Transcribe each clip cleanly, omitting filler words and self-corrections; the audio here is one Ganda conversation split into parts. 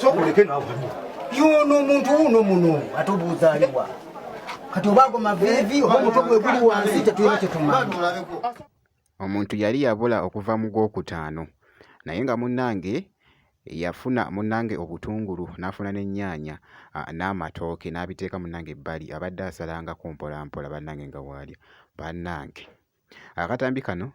sokuleke nawe yono omuntu uno muno atubuzaliwa kati obago mavivi oba omutwe guli wansi tetuyina kyetumanyi. Omuntu yali yabula okuva mu Gwokutaano naye nga munnange yafuna munnange obutungulu n'afuna n'ennyaanya n'amatooke n'abiteeka munnange ebbali abadde asalangako mpolampola bannange nga waalya bannange. Akatambi kano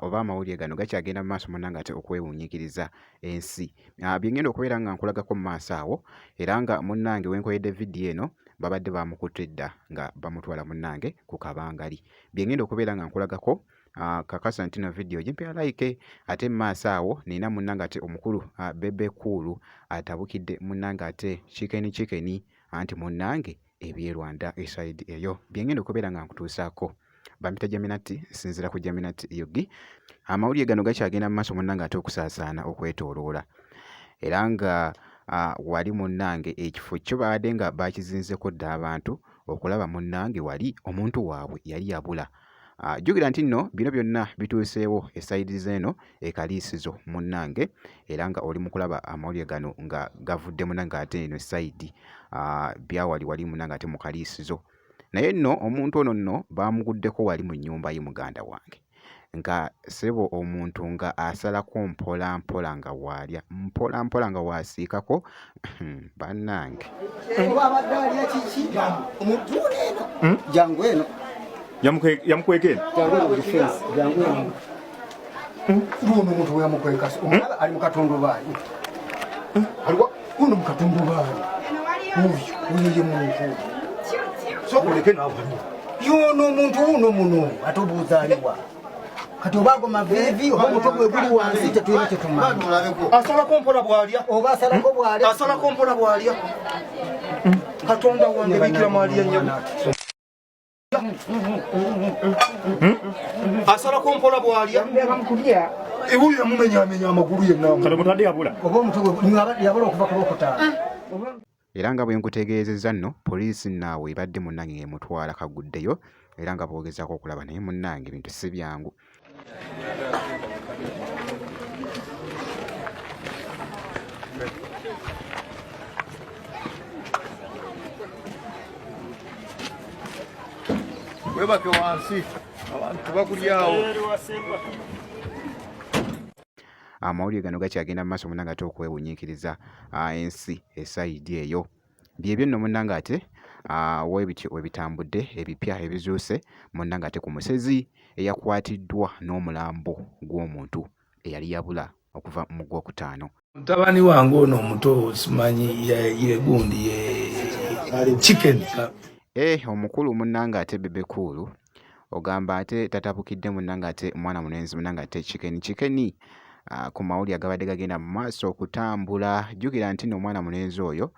oba amawulire gano gakyagenda mu maaso munnange ate okwewuunyikiriza ensi. Bye ngenda okubeera nga nkulagako mu maaso awo era nga munnange wenkoledde vidiyo eno babadde bamukutte dda nga bamutwala munnange ku kabangali. Bye ngenda okubeera nga nkulagako kakasa nti no vidiyo gimpya like ate mu maaso awo nina munnange ate omukulu Bebe Cool atabukidde munnange ate chicken anti munnange ebyerwanda eside eyo. Bye ngenda okubeera nga nkutuusaako bampita Jaminati sinzira ku Jaminati Yogi. Amawulire gano gakyagenda mu maaso munnange ate okusaasaana okwetooloola era nga wali munnange ekifo kyo babadde nga bakizinzeko dda abantu okulaba munnange wali omuntu waabwe yali yabula. Jjukira nti nno bino byonna bituuseewo esayidi z'eno ekaliisizo munnange era nga oli mu kulaba amawulire gano nga gavudde munnange ate eno esayidi byawali wali munnange ate mu kaliisizo. Naye nno omuntu ono nno baamuguddeko wali mu nnyumba ye muganda wange nga sebo omuntu nga asalako mpolampola nga waalya mpolampola nga waasiikako bannange. Abadde alya kiki omutuule eno jangu eno yamukwekeni jangu eno luno omuntu weyamukweka omulaba ali mu katundubaali aliwa uno mu katundubaali uyo ye muntu sokuleke nawe yono omuntu uno muno atubuzaliwa kati obago mavivi oba omutwe guli wansi tetuyina kyetumanyi. asalako mpola bwalya oba asalako bwalya asalako mpola bwalya katonda wange bikira mwalya nnyo asalako mpola bwalya ebuyo yamumenyamenya amagulu yenna kati mutadde yabula oba omutwe yabula okuva ku Lwokutaano. Era nga bwe nkutegeezezza nno poliisi naawe ebadde munnange ng'emutwala kaguddeyo era nga boogezaako okulaba naye munnange ebintu si byangu. webake wansi abantu bakulyawo. Amawulire gano gakyagenda mu maaso munnange ate okwewuunyiikiriza ensi esayidi eyo. Byebyo nno munnange ate weebityo webitambudde ebipya ebizuuse munnange ate ku musezi eyakwatiddwa n'omulambo gw'omuntu eyali yabula okuva mu Gwokutaano. Mutabani wange ono omuto simanyi ye gundi ye chicken. Omukulu munnange ate Bebe Cool ogamba ate tatabukidde munnange ate mwana munenzi munnange ate chicken ku mawulire agabadde gagenda mu maaso okutambula. Jjukira nti nno omwana mulenzi oyo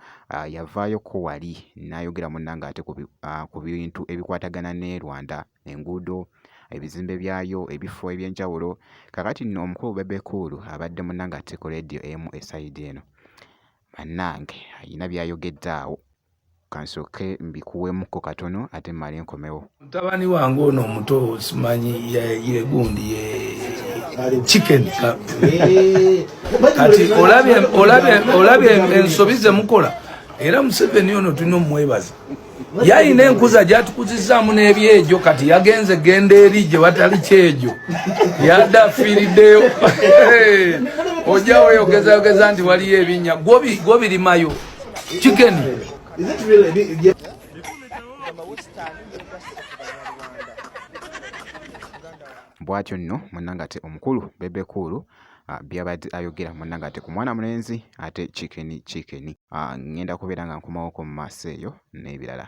yavaayoko wali n'ayogera munnange ate ku bintu ebikwatagana ne Rwanda, enguudo, ebizimbe byayo, ebifo eby'enjawulo. Kakati nno omukulu Bebe Cool abadde munnange ate ku leediyo emu esayidi eno bannange ayina by'ayogedde awo. Kansooke mbikuwemukko katono ate mmale nkomewo. Mutabani wange ono omuto simanyi ye gundi ye chicken. Kati olabye ensobi ze mukola era Museveni ono tulina omwebaza. Yayina enkuza gy'atukuzizaamu n'ebyejo kati yagenze genda eri gye watali kyejo yadde afiiriddeyo. Ojja weeyogeza nti waliyo ebinnya gw'obirimayo chicken. Bw'atyo nno munnange ate omukulu Bebe Cool byabadde ayogera munnange ate ku mwana mulenzi ate chicken. Ngenda kubeera nga nkomawoko mu maaso eyo n'ebirala.